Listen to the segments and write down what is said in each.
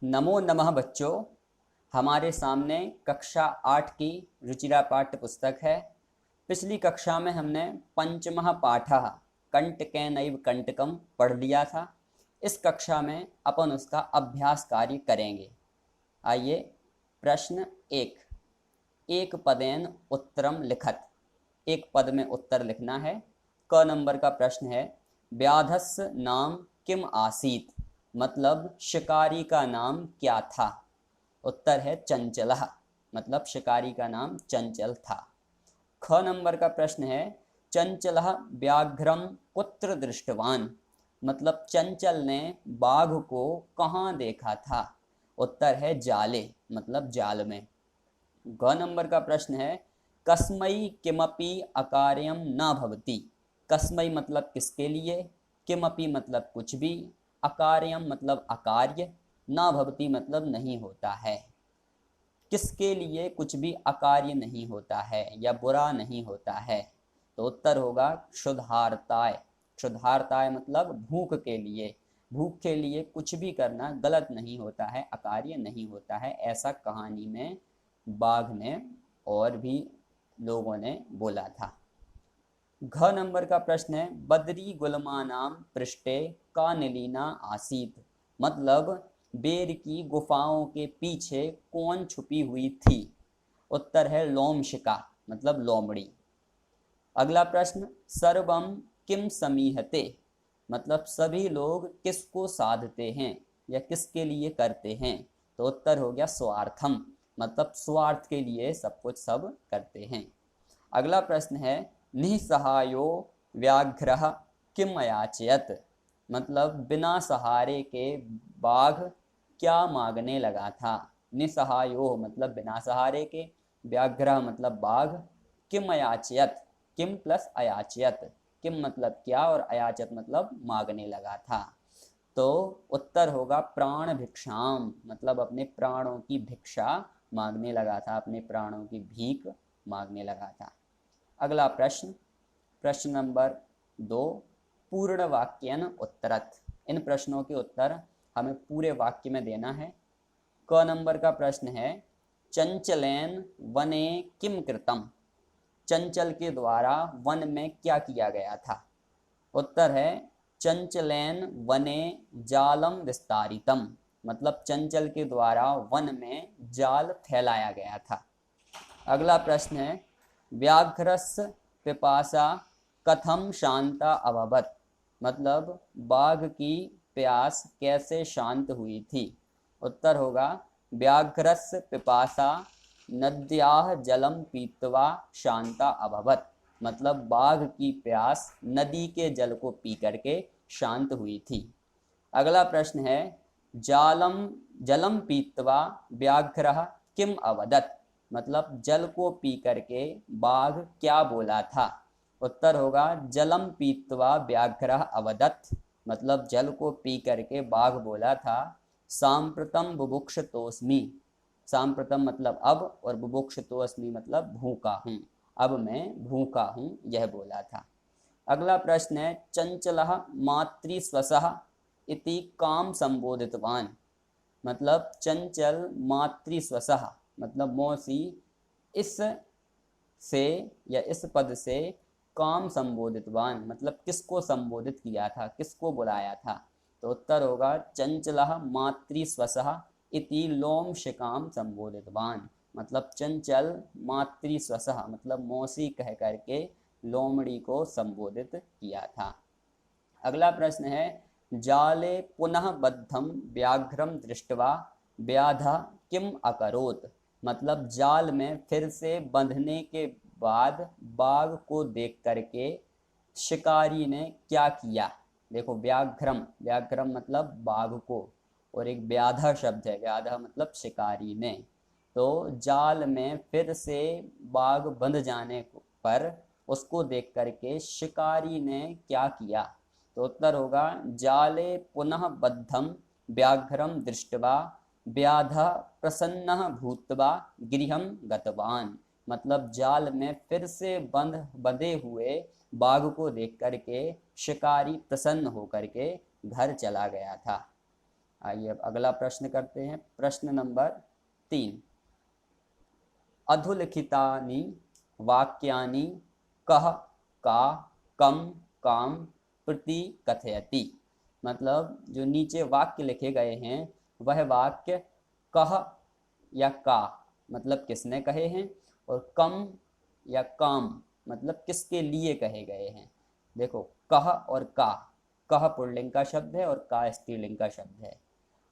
नमो नमः बच्चों। हमारे सामने कक्षा 8 की रुचिरा पाठ्य पुस्तक है। पिछली कक्षा में हमने पंचमः पाठः कंटकेनैव कंटकम पढ़ लिया था। इस कक्षा में अपन उसका अभ्यास कार्य करेंगे। आइए, प्रश्न 1, एक पदेन उत्तरम लिखत। एक पद में उत्तर लिखना है। क नंबर का प्रश्न है, व्याधस्य नाम किम आसीत, मतलब शिकारी का नाम क्या था। उत्तर है चंचलः, मतलब शिकारी का नाम चंचल था। ख नंबर का प्रश्न है, चंचलः व्याघ्रम कुत्र दृष्टवान, मतलब चंचल ने बाघ को कहाँ देखा था। उत्तर है जाले, मतलब जाल में। ग नंबर का प्रश्न है, कस्मै किमपि अकार्यम न भवति। कस्मै मतलब किसके लिए, किमपि मतलब कुछ भी, अकार्यम मतलब अकार्य, न भवति मतलब नहीं होता है। किसके लिए कुछ भी अकार्य नहीं होता है या बुरा नहीं होता है। तो उत्तर होगा क्षुधार्ताय। क्षुधार्ताय मतलब भूख के लिए। भूख के लिए कुछ भी करना गलत नहीं होता है, अकार्य नहीं होता है, ऐसा कहानी में बाघ ने और भी लोगों ने बोला था। घ नंबर का प्रश्न है, बद्री गुलमानाम पृष्ठे का नीलिना आसीत, मतलब बेर की गुफाओं के पीछे कौन छुपी हुई थी। उत्तर है लोमशिका, मतलब लोमड़ी। अगला प्रश्न, सर्वम किम समीहते, मतलब सभी लोग किसको साधते हैं या किसके लिए करते हैं। तो उत्तर हो गया स्वार्थम, मतलब स्वार्थ के लिए सब कुछ सब करते हैं। अगला प्रश्न है, निसहायो व्याघ्रः किम अयाचयत, मतलब बिना सहारे के बाघ क्या मांगने लगा था। निसहायो मतलब बिना सहारे के, व्याघ्रः मतलब बाघ, किम अयाचयत, किम प्लस अयाचयत, किम मतलब क्या और अयाचत मतलब मांगने लगा था। तो उत्तर होगा प्राण भिक्षाम, मतलब अपने प्राणों की भिक्षा मांगने लगा था, अपने प्राणों की भीख मांगने लगा था। अगला प्रश्न, प्रश्न नंबर 2, पूर्ण वाक्यन उत्तरत। इन प्रश्नों के उत्तर हमें पूरे वाक्य में देना है। क नंबर का प्रश्न है, चंचलेन वने किम कृतम, चंचल के द्वारा वन में क्या किया गया था। उत्तर है चंचलेन वने जालम विस्तारितम, मतलब चंचल के द्वारा वन में जाल फैलाया गया था। अगला प्रश्न है, व्याघ्रस्य पिपासा कथम शांता अभवत, मतलब बाघ की प्यास कैसे शांत हुई थी। उत्तर होगा व्याघ्रस्य पिपासा नद्याः जलम पीत्वा शांता अभवत, मतलब बाघ की प्यास नदी के जल को पी करके शांत हुई थी। अगला प्रश्न है, जालम जलम पीत्वा व्याघ्रः किम अवदत, मतलब जल को पी करके बाघ क्या बोला था। उत्तर होगा जलम पीत्वा व्याघ्रः अवदत, मतलब जल को पी करके बाघ बोला था सांप्रतम बुभुक्षतोस्मि। सांप्रतम मतलब अब और बुभुक्षतोस्मि मतलब भूखा हूँ, अब मैं भूखा हूँ, यह बोला था। अगला प्रश्न है, चंचलः मातृस्वसः इति काम संबोधितवान, मतलब चंचल मातृस्वसः मतलब मौसी इस से या इस पद से काम संबोधितवान, मतलब किसको संबोधित किया था, किसको बुलाया था। तो उत्तर होगा चंचलः मातृस्वसः इति लोमशिकाम संबोधितवान, मतलब चंचल मातृस्वसः मतलब मौसी कह करके लोमड़ी को संबोधित किया था। अगला प्रश्न है, जाले पुनः बद्धम व्याघ्रम दृष्ट्वा व्याधः किम अकरोत, मतलब जाल में फिर से बंधने के बाद बाघ को देख करके शिकारी ने क्या किया। देखो व्याघ्रम, व्याघ्रम मतलब बाघ को, और एक व्याधा शब्द है, व्याधा मतलब शिकारी ने। तो जाल में फिर से बाघ बंध जाने पर उसको देख करके शिकारी ने क्या किया। तो उत्तर होगा जाले पुनः बद्धम व्याघ्रम दृष्ट्वा व्याधः प्रसन्नः भूत्वा गृहं गतवान, मतलब जाल में फिर से बंधे हुए बाघ को देख करके शिकारी प्रसन्न होकर के घर चला गया था। आइए अब अगला प्रश्न करते हैं। प्रश्न नंबर 3, अधोलिखितानि वाक्यानि कः का कम काम प्रति कथयति। मतलब जो नीचे वाक्य लिखे गए हैं वह वाक्य कह या का मतलब किसने कहे हैं, और कम या काम मतलब किसके लिए कहे गए हैं। देखो कह और का, कह पुल्लिंग का शब्द है और का स्त्रीलिंग का शब्द है।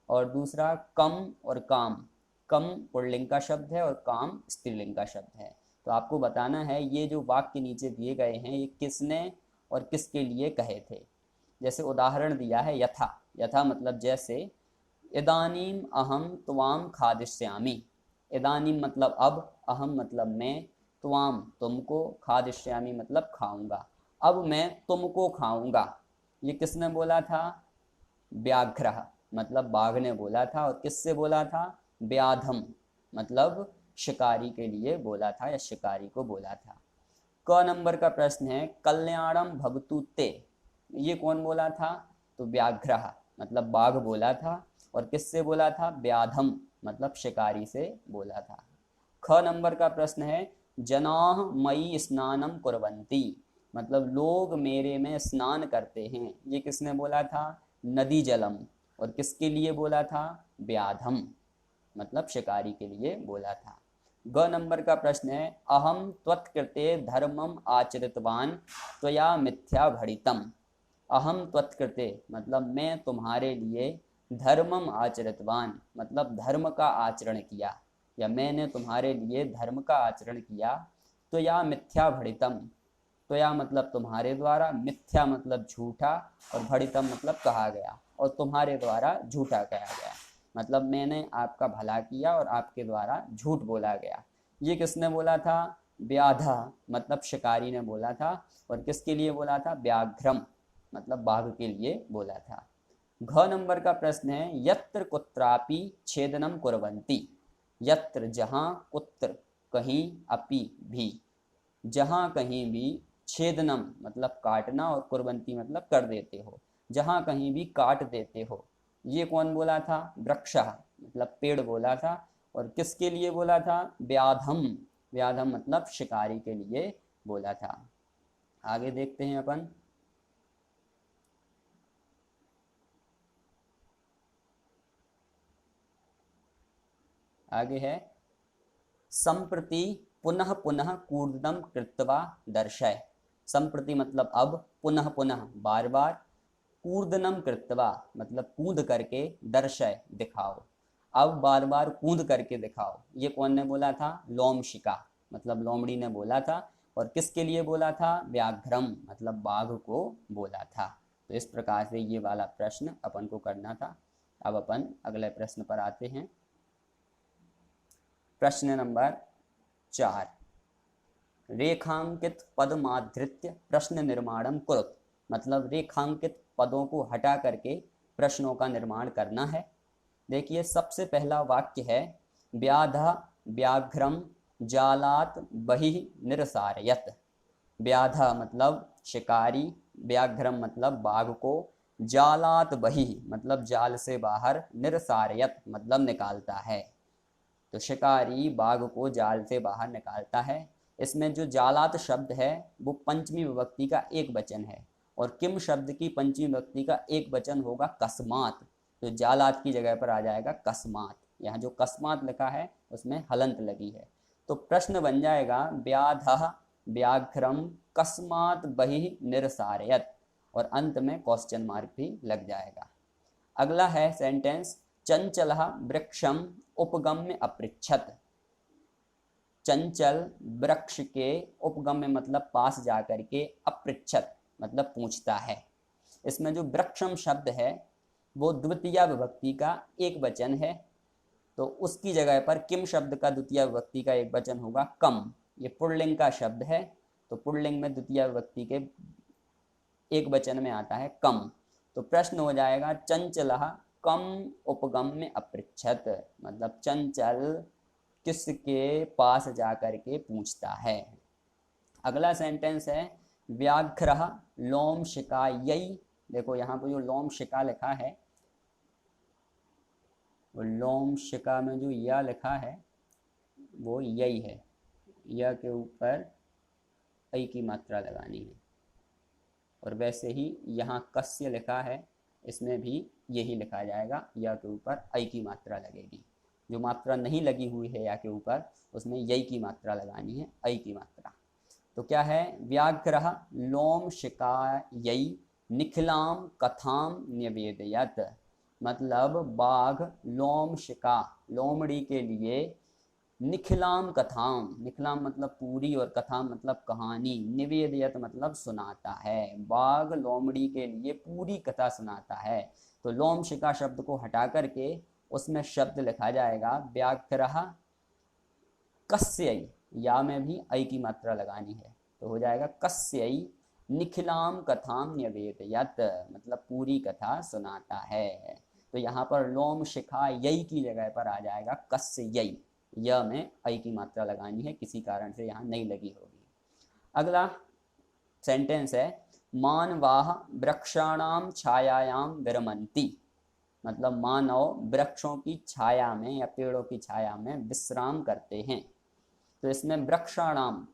और दूसरा कम और काम, कम पुल्लिंग का शब्द है और काम स्त्रीलिंग का शब्द है। तो आपको बताना है ये जो वाक्य नीचे दिए गए हैं ये किसने और किसके लिए कहे थे। जैसे उदाहरण दिया है यथा, यथा मतलब जैसे, इदानीम अहम त्वाम खादिष्यामि। इदानीम मतलब अब, अहम मतलब मैं, त्वाम तुमको, खादिष्यामि मतलब खाऊंगा, अब मैं तुमको खाऊंगा। ये किसने बोला था? व्याघ्र मतलब बाघ ने बोला था। और किससे बोला था? व्याधम मतलब शिकारी के लिए बोला था या शिकारी को बोला था। क नंबर का प्रश्न है, कल्याणम भवतु ते। ये कौन बोला था? तो व्याघ्र मतलब बाघ बोला था। और किससे बोला था? व्याधम मतलब शिकारी से बोला था। ख नंबर का प्रश्न है, जनाः मयि स्नानम कुर्वन्ति। मतलब लोग मेरे में स्नान करते हैं। ये किसने बोला था? नदी जलम। और किसके लिए बोला था? व्याधम मतलब शिकारी के लिए बोला था। ग नंबर का प्रश्न है, अहम त्वत्कृते धर्मम आचरितवान त्वया मिथ्या भणितम। अहम त्वत्कृते मतलब मैं तुम्हारे लिए, धर्मम आचरितवान मतलब धर्म का आचरण किया, या मैंने तुम्हारे लिए धर्म का आचरण किया। तो या मिथ्या भणितम, तो या मतलब तुम्हारे द्वारा, मिथ्या मतलब झूठा, और भणितम मतलब कहा गया, और तुम्हारे द्वारा झूठा कहा गया। मतलब मैंने आपका भला किया और आपके द्वारा झूठ बोला गया। ये किसने बोला था? व्याधा मतलब शिकारी ने बोला था। और किसके लिए बोला था? व्याघ्रम मतलब बाघ के लिए बोला था। घ नंबर का प्रश्न है, यत्र कुत्रापि छेदनम कुर्वन्ति। यत्र जहाँ, कुत्र कहीं, अपि भी, जहाँ कहीं भी, छेदनम मतलब काटना, और कुर्वन्ति मतलब कर देते हो, जहाँ कहीं भी काट देते हो। ये कौन बोला था? वृक्षः मतलब पेड़ बोला था। और किसके लिए बोला था? व्याधम, व्याधम मतलब शिकारी के लिए बोला था। आगे देखते हैं अपन। आगे है, संप्रति पुनः पुनः कूर्दनम कृत्वा दर्शय। संप्रति मतलब अब, पुनः पुनः बार बार, कूर्दनम कृत्वा मतलब कूद करके, दर्शय दिखाओ, अब बार बार कूद करके दिखाओ। ये कौन ने बोला था? लोमशिका मतलब लोमड़ी ने बोला था। और किसके लिए बोला था? व्याघ्रम मतलब बाघ को बोला था। तो इस प्रकार से ये वाला प्रश्न अपन को करना था। अब अपन अगले प्रश्न पर आते हैं। प्रश्न नंबर 4, रेखांकित पदमाधृत्य प्रश्न निर्माणम कुरुत। मतलब रेखांकित पदों को हटा करके प्रश्नों का निर्माण करना है। देखिए सबसे पहला वाक्य है, व्याधा व्याघ्रम जालात बहिः निरसारयत। व्याधा मतलब शिकारी, व्याघ्रम मतलब बाघ को, जालात बहिः मतलब जाल से बाहर, निरसारयत मतलब निकालता है। तो शिकारी बाघ को जाल से बाहर निकालता है। इसमें जो जालात शब्द है वो पंचमी विभक्ति का एक वचन है, और किम शब्द की पंचमी विभक्ति का एक वचन होगा कस्मात। तो जालात की जगह पर आ जाएगा कस्मात। यहाँ जो कस्मात लिखा है उसमें हलंत लगी है। तो प्रश्न बन जाएगा, व्याधः व्याघ्रम कस्मात बहिः निरसारयत, और अंत में क्वेश्चन मार्क भी लग जाएगा। अगला है सेंटेंस, चंचलः वृक्षम उपगम्य अपृच्छत। चंचल वृक्ष के उपगम्य मतलब पास जाकर के, अपृच्छत मतलब पूछता है। इसमें जो वृक्षम शब्द है वो द्वितीय विभक्ति का एक वचन है, तो उसकी जगह पर किम शब्द का द्वितीय विभक्ति का एक वचन होगा कम। ये पुल्लिंग का शब्द है, तो पुल्लिंग में द्वितीय विभक्ति के एक वचन में आता है कम। तो प्रश्न हो जाएगा, चंचलः कम उपगम्य अपृच्छत। मतलब चंचल किसके पास जाकर के पूछता है। अगला सेंटेंस है, व्याघ्रः लोमशिकायै। देखो यहाँ पर जो लोमशिका लिखा है और लोम शिका में जो या लिखा है वो यही है, या के ऊपर ऐ की मात्रा लगानी है। और वैसे ही यहाँ कस्य लिखा है, इसमें भी यही लिखा जाएगा, या के ऊपर ऐ की मात्रा लगेगी। जो मात्रा नहीं लगी हुई है या के ऊपर, उसमें यई की मात्रा लगानी है, ऐ की मात्रा। तो क्या है, व्याघ्रः लोम शिकायै निखिलाम कथाम निवेदयत। मतलब बाघ लोम शिका, लोमड़ी के लिए, निखिलाम कथाम, निखिलाम मतलब पूरी और कथाम मतलब कहानी, निवेदयत मतलब सुनाता है। बाघ लोमड़ी के लिए पूरी कथा सुनाता है। तो लोम शिका शब्द को हटा करके उसमें शब्द लिखा जाएगा व्याघ्रः कस्यै, या में भी ऐ की मात्रा लगानी है, तो हो जाएगा कस्यै निखिलाम कथाम न्यवेदयत, मतलब पूरी कथा सुनाता है। तो यहाँ पर लोम शिखा यई की जगह पर आ जाएगा कस्यै, य में ऐ की मात्रा लगानी है, किसी कारण से यहाँ नहीं लगी होगी। अगला सेंटेंस है मानवाः वृक्षाणाम छायायाम विरमन्ति। मतलब मानव वृक्षों की छाया में या पेड़ों की छाया में विश्राम करते हैं। तो इसमें वृक्षाणाम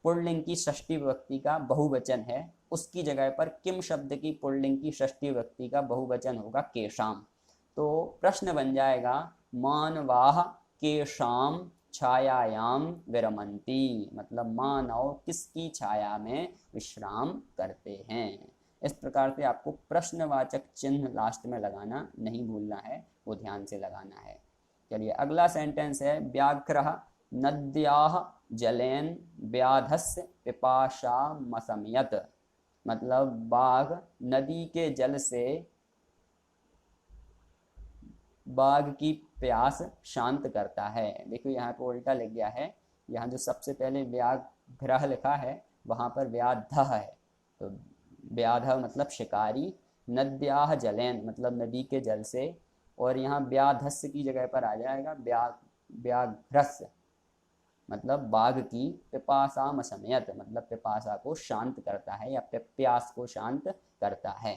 पुल्लिंग की षष्ठी विभक्ति का बहुवचन है, उसकी जगह पर किम शब्द की पुल्लिंग की षष्ठी विभक्ति का बहुवचन होगा केशाम। तो प्रश्न बन जाएगा मानवाः केशाम छायायाम विरमन्ति, मतलब मानव किसकी छाया में विश्राम करते हैं। इस प्रकार से आपको प्रश्नवाचक चिन्ह लास्ट में लगाना नहीं भूलना है, वो ध्यान से लगाना है। चलिए अगला सेंटेंस है व्याघ्रः नद्याः जलेन व्याधस्य पिपासामशमयत। मतलब बाघ नदी के जल से बाघ की प्यास शांत करता है। देखो यहाँ पे उल्टा लिख गया है, यहाँ जो सबसे पहले व्याघ्रः लिखा है वहाँ पर व्याधः है। तो व्याधः मतलब शिकारी, नद्याः जलेन मतलब नदी के जल से, और यहाँ व्याधस्य की जगह पर आ जाएगा व्याघ्रस्य मतलब बाघ की, पिपासामशमयत मतलब पिपासा को शांत करता है या प्यास को शांत करता है।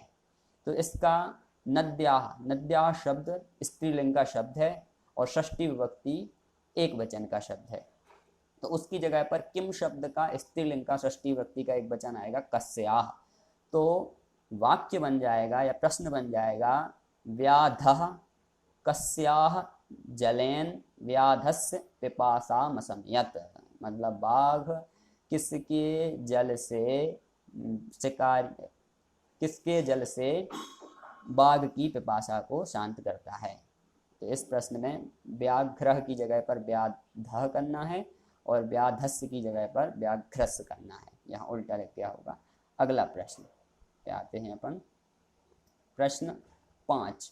तो इसका नद्याः, नद्याः शब्द स्त्रीलिंग का शब्द है और षष्ठी विभक्ति एक वचन का शब्द है। तो उसकी जगह पर किम शब्द का स्त्रीलिंग का षष्ठी विभक्ति का एक वचन आएगा कस्याः। तो वाक्य बन जाएगा या प्रश्न बन जाएगा व्याधः कस्याः जलेन व्याधस्य पिपासामशमयत। मतलब बाघ किसके जल से शिकार, किसके जल से बाघ की पिपासा को शांत करता है। तो इस प्रश्न में व्याघ्रः की जगह पर व्याधः करना है और व्याधस्य की जगह पर व्याघ्रस्य करना है, यहाँ उल्टा लिख दिया होगा। अगला प्रश्न पे आते हैं अपन, प्रश्न 5,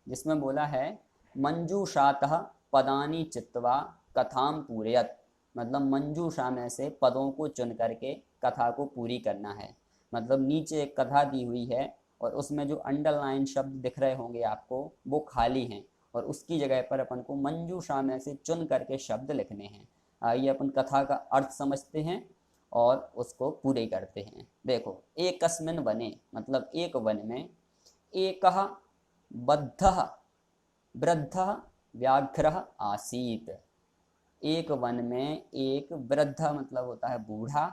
जिसमें बोला है मंजूषातः पदानि चित्वा कथाम पूरयत। मतलब मंजूषा में से पदों को चुन करके कथा को पूरी करना है। मतलब नीचे एक कथा दी हुई है और उसमें जो अंडरलाइन शब्द दिख रहे होंगे आपको वो खाली हैं, और उसकी जगह पर अपन को मंजूषा में से चुन करके शब्द लिखने हैं। आइए अपन कथा का अर्थ समझते हैं और उसको पूरे करते हैं। देखो एकस्मिन् वने मतलब एक वन में, एकः बद्धः वृद्धः व्याघ्रः आसीत। एक वन में एक वृद्ध मतलब होता है बूढ़ा,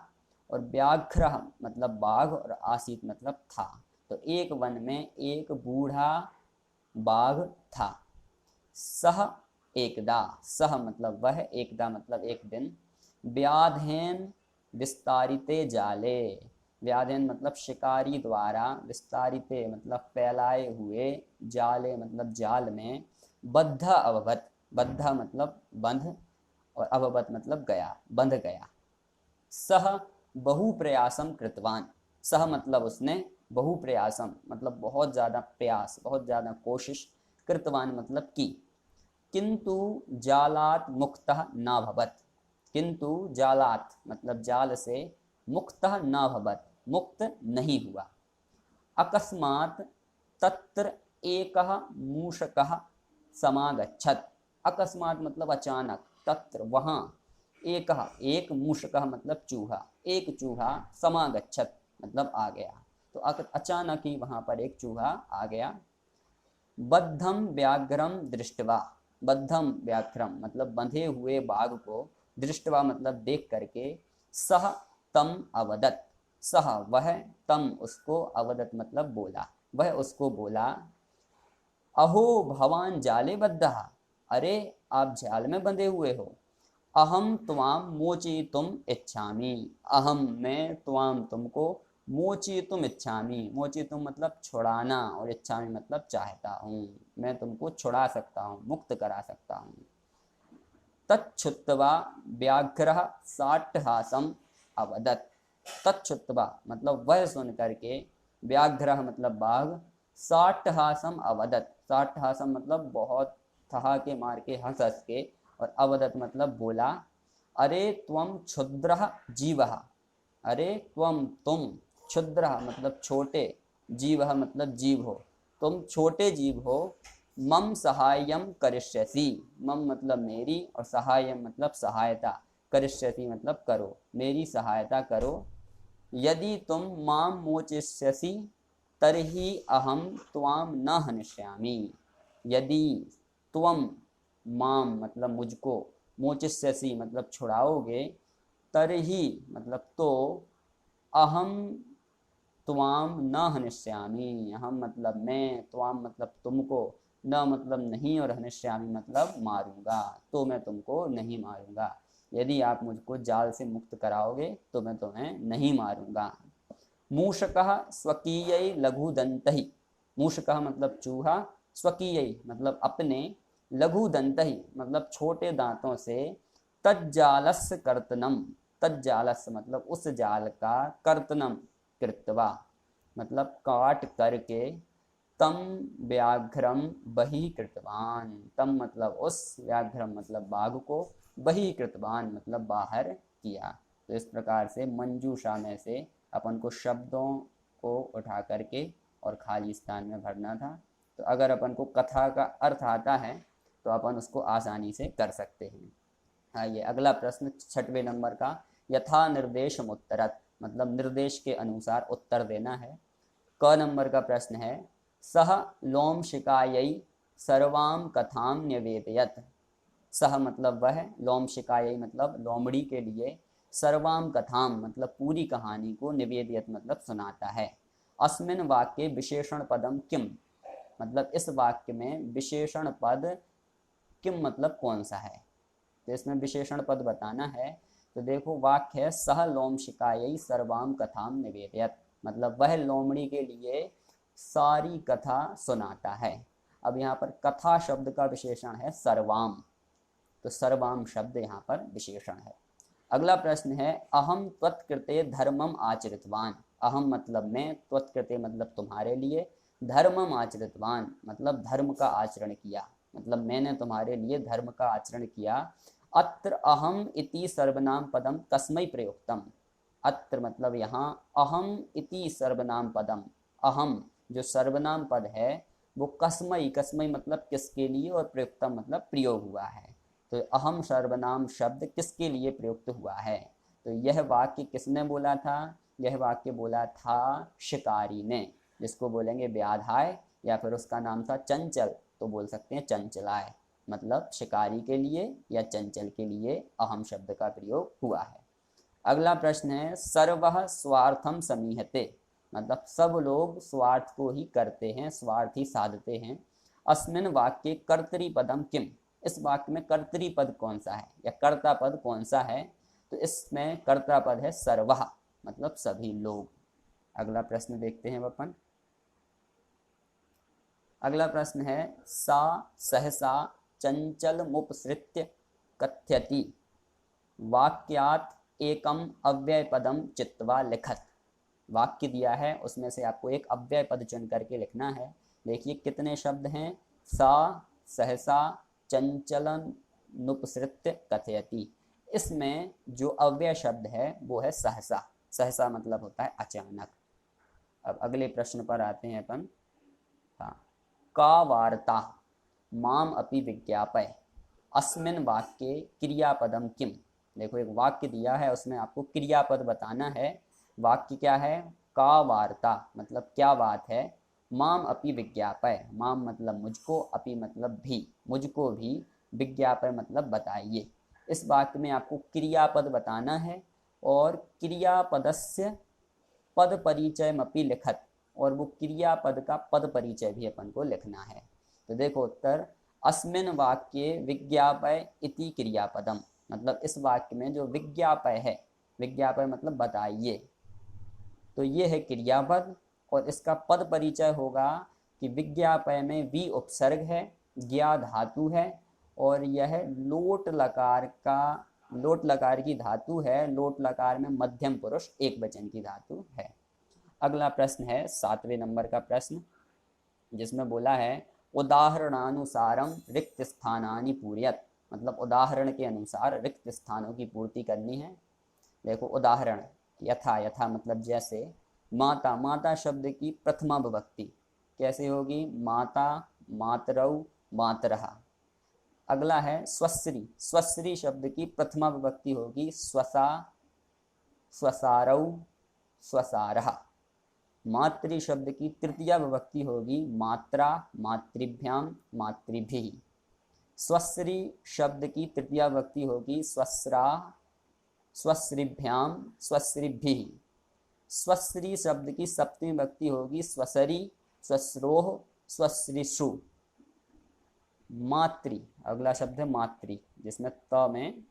और व्याघ्रः मतलब बाघ, और आसीत मतलब था। तो एक वन में एक बूढ़ा बाघ था। सह एकदा, सह मतलब वह, एकदा मतलब एक दिन, व्याधेन विस्तारिते जाले, व्याधेन मतलब शिकारी द्वारा, विस्तारिते मतलब फैलाए हुए, जाले मतलब जाल में, बद्ध अभवत, बद्ध मतलब बंध, और अभवत मतलब गया, बंध गया। सह बहुप्रयासम कृतवान, सह मतलब उसने, बहुप्रयासम मतलब बहुत ज़्यादा प्रयास, बहुत ज़्यादा कोशिश, कृतवान मतलब की, किंतु जालात मुक्तः न भवत, किंतु जालात मतलब जाल से, मुक्तः न भवत मुक्त नहीं हुआ। अकस्मात् तत्र एकः मूषकः समागच्छत्, अकस्मात मतलब अचानक, तत्र वहाँ, एकः एक, मूषकः मतलब चूहा, एक चूहा, समागच्छत् मतलब आ गया। तो अचानक ही वहाँ पर एक चूहा आ गया। बद्धम व्याघ्रम दृष्टवा, बद्धम व्याघ्रम मतलब बंधे हुए बाघ को, दृष्टवा मतलब देख करके, सह तम अवदत, सह वह, तम उसको, अवदत मतलब बोला, वह उसको बोला, अहो भवान जाले बद्धः, अरे आप जाल में बंधे हुए हो, अहम त्वाम मोचयितुम इच्छामि, अहम मैं, त्वाम तुमको, मोचयितुम इच्छामि, मोचयितुम मतलब छुड़ाना और इच्छामि मतलब चाहता हूँ, मैं तुमको छुड़ा सकता हूँ, मुक्त करा सकता हूँ। तच्छुत्वा व्याघ्रः साट्टहासम अवदत्, तच्छुत्वा मतलब वह सुन करके, व्याघ्रः मतलब बाघ, साट्टहासम अवदत्, साट्टहासम मतलब बहुत ठहाके मार के, हंस हंस के, और अवदत् मतलब बोला, अरे त्वम क्षुद्रः जीवः, अरे त्वम तुम, क्षुद्रः मतलब छोटे, जीवः मतलब जीव हो, तुम छोटे जीव हो, मम सहायम करिष्यसि, मम मतलब मेरी, और सहायम मतलब सहायता, करिष्यसि मतलब करो, मेरी सहायता करो, यदि तुम माम मोचिष्यसि तर्हि अहम त्वाम न हनिष्यामि, यदि तुम माम मतलब मुझको, मोचिष्यसि मतलब छुड़ाओगे, तरही मतलब तो, अहम त्वाम न हनिष्यामि, अहम मतलब मैं, त्वाम मतलब तुमको, न मतलब नहीं, और हनिष्यामि मतलब मारूंगा, तो मैं तुमको नहीं मारूंगा, यदि आप मुझको जाल से मुक्त कराओगे तो मैं तुम्हें नहीं मारूंगा। मूषकः स्वकीय लघुदंतहि, मूषकः मतलब चूहा, स्वकीय मतलब अपने, लघुदंतहि मतलब छोटे दांतों से, तज्जालस्य कर्तनम, तज्जालस्य मतलब उस जाल का, कर्तनम कृत्वा मतलब काट करके, तम व्याघ्रम बही कृतवान, तम मतलब उस, व्याघ्रम मतलब बाघ को, बही कृतवान मतलब बाहर किया। तो इस प्रकार से मंजूषा में से अपन को शब्दों को उठा करके और खाली स्थान में भरना था। तो अगर अपन को कथा का अर्थ आता है तो अपन उसको आसानी से कर सकते हैं। आइए अगला प्रश्न 6वें नंबर का, यथा निर्देश उत्तरत मतलब निर्देश के अनुसार उत्तर देना है। क नंबर का प्रश्न है, सह लोम शिकायै सर्वाम कथाम निवेदयत, सह मतलब वह, लोम शिकायै मतलब लोमड़ी के लिए, सर्वाम कथाम मतलब पूरी कहानी को, निवेदयत मतलब सुनाता है। अस्मिन वाक्ये विशेषण पदम किम मतलब इस वाक्य में विशेषण पद, किम मतलब कौन सा है, तो इसमें विशेषण पद बताना है। तो देखो वाक्य है, सह लोम शिकायै सर्वाम कथाम निवेदयत मतलब वह लोमड़ी के लिए सारी कथा सुनाता है। अब यहाँ पर कथा शब्द का विशेषण है सर्वाम, तो सर्वाम शब्द यहाँ पर विशेषण है। अगला प्रश्न है, अहम त्वत्कृते धर्मम आचरितवान, अहम मतलब मैं, त्वत्कृते मतलब तुम्हारे लिए, धर्मम आचरितवान मतलब धर्म का आचरण किया, मतलब मैंने तुम्हारे लिए धर्म का आचरण किया। अत्र अहम इति सर्वनाम पदम कस्मै प्रयुक्तम, अत्र मतलब यहाँ, अहम इति सर्वनाम पदम, अहम जो सर्वनाम पद है वो कस्मै, कस्मै मतलब किसके लिए, और प्रयुक्तम मतलब प्रयोग हुआ है। तो अहम सर्वनाम शब्द किसके लिए प्रयुक्त हुआ है, तो यह वाक्य किसने बोला था, यह वाक्य बोला था शिकारी ने, जिसको बोलेंगे व्याधाय, या फिर उसका नाम था चंचल तो बोल सकते हैं चंचलाय, मतलब शिकारी के लिए या चंचल के लिए अहम शब्द का प्रयोग हुआ है। अगला प्रश्न है, सर्वः स्वार्थम समीहते मतलब सब लोग स्वार्थ को ही करते हैं, स्वार्थ ही साधते हैं। अस्मिन वाक्य कर्तृपदम किम, इस वाक्य में कर्तृपद कौन सा है या कर्ता पद कौन सा है, तो इसमें कर्ता पद है सर्वः मतलब सभी लोग। अगला प्रश्न देखते हैं अपन। अगला प्रश्न है, सा सहसा चंचल मुपसृत्य कथ्यति वाक्यात एकम अव्यय पदम चित्वा लिखत, वाक्य दिया है उसमें से आपको एक अव्यय पद चुन करके लिखना है। देखिए कितने शब्द हैं, सा सहसा चंचलन नुपसृत्य कथयति, इसमें जो अव्यय शब्द है वो है सहसा, सहसा मतलब होता है अचानक। अब अगले प्रश्न पर आते हैं अपन। हाँ, का वार्ता माम अपि विज्ञापय अस्मिन वाक्ये क्रियापदम किम, देखो एक वाक्य दिया है उसमें आपको क्रियापद बताना है। वाक्य क्या है, का वार्ता मतलब क्या बात है, माम अपि विज्ञापय, माम मतलब मुझको, अपि मतलब भी, मुझको भी, विज्ञापय मतलब बताइए। इस वाक्य में आपको क्रियापद बताना है और क्रियापदस्य पद परिचयमपि लिखत, और वो क्रियापद का पद परिचय भी अपन को लिखना है। तो देखो उत्तर, अस्मिन् वाक्ये विज्ञापय इति क्रियापदम, मतलब इस वाक्य में जो विज्ञापय है, विज्ञापय मतलब बताइए, तो ये है क्रियापद, और इसका पद परिचय होगा कि विज्ञापय में वी उपसर्ग है, ज्ञा धातु है, और यह लोट लकार की धातु है। लोट लकार में मध्यम पुरुष एक वचन की धातु है। अगला प्रश्न है 7वें नंबर का प्रश्न, जिसमें बोला है उदाहरणानुसारम रिक्त स्थानानि पूरयत, मतलब उदाहरण के अनुसार रिक्त स्थानों की पूर्ति करनी है। देखो उदाहरण, यथा, यथा मतलब जैसे, माता, माता शब्द की प्रथमा विभक्ति कैसे होगी, माता, मातरौ, मातरः। अगला है स्वश्री, स्वश्री शब्द की प्रथमा विभक्ति होगी स्वसा, स्वसारौ, स्वसारः। मातृ शब्द की तृतीया विभक्ति होगी मात्रा, मातृभ्याम, मातृभिः। स्वश्री शब्द की तृतीया विभक्ति होगी स्वस्रा, स्वश्रीभ्याम, स्वश्रीभिः। स्वश्री शब्द की सप्तमी विभक्ति होगी स्वसरी, स्वश्रोः, स्वश्रीषु। मातृ, अगला शब्द है मातृ, जिसमें त में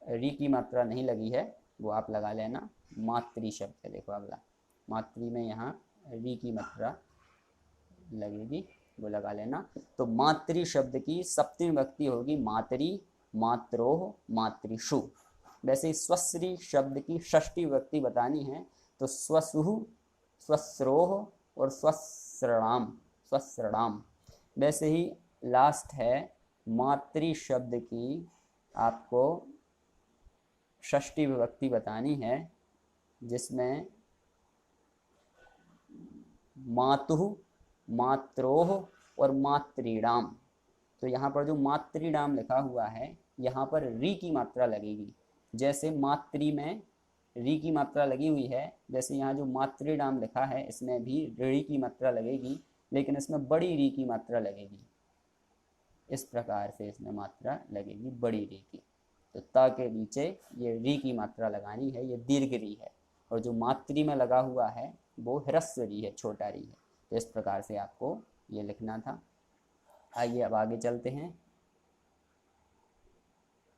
री की मात्रा नहीं लगी है, वो आप लगा लेना। मातृ शब्द है, देखो अगला, मातृ में यहाँ री की मात्रा लगेगी, वो लगा लेना। तो मातृ शब्द की सप्तमी विभक्ति होगी मातरी, मात्रोह, मातृषु। वैसे ही स्वश्री शब्द की षष्ठी विभक्ति बतानी है, तो स्वसुः, स्वस्रोह और स्वस्रणाम, स्वस्रणाम। वैसे ही लास्ट है मातृ शब्द की आपको षष्ठी विभक्ति बतानी है, जिसमें मातुः, मात्रोह और मातृणाम। तो यहाँ पर जो मातृणाम लिखा हुआ है, यहाँ पर री की मात्रा लगेगी। जैसे मातृ में री की मात्रा लगी हुई है, वैसे यहाँ जो मातृणाम लिखा है इसमें भी री की मात्रा लगेगी, लेकिन इसमें बड़ी री की मात्रा लगेगी। इस प्रकार से इसमें मात्रा लगेगी बड़ी री की। तो त के नीचे ये री की मात्रा लगानी है, ये दीर्घ री है, और जो मातृ में लगा हुआ है वो ह्रस्व री है, छोटा री है। तो इस प्रकार से आपको ये लिखना था। आइए अब आगे चलते हैं।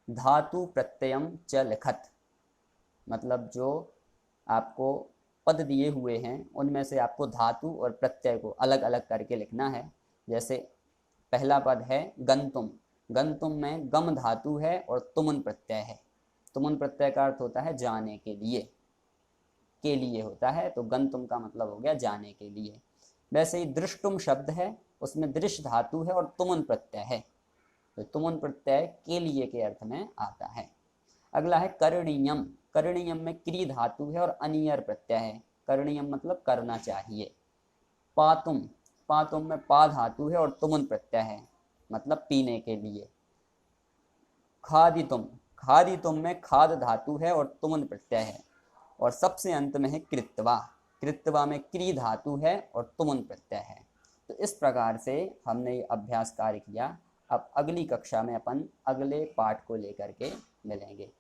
धातु प्रत्ययम च लिखत, मतलब जो आपको पद दिए हुए हैं उनमें से आपको धातु और प्रत्यय को अलग अलग करके लिखना है। जैसे पहला पद है गंतुम, गंतुम में गम धातु है और तुमन प्रत्यय है। तुमन प्रत्यय का अर्थ होता है जाने के लिए होता है, तो गंतुम का मतलब हो गया जाने के लिए। वैसे ही दृष्टुम शब्द है, उसमें दृश धातु है और तुमन प्रत्यय है, तो तुमन प्रत्यय के लिए के अर्थ में आता है। अगला है करणीयम, करणीयम में क्री धातु है और अनियर प्रत्यय है। करणीयम मतलब करना चाहिए। पातुम, पातुम में पा धातु है और तुमन प्रत्यय है, मतलब पीने के लिए। खादितुम, खादितुम में खाद धातु है और तुमन प्रत्यय है। और सबसे अंत में है कृत्वा, कृत्वा में क्री धातु है और तुमन प्रत्यय है। तो इस प्रकार से हमने ये अभ्यास कार्य किया। अब अगली कक्षा में अपन अगले पाठ को लेकर के मिलेंगे।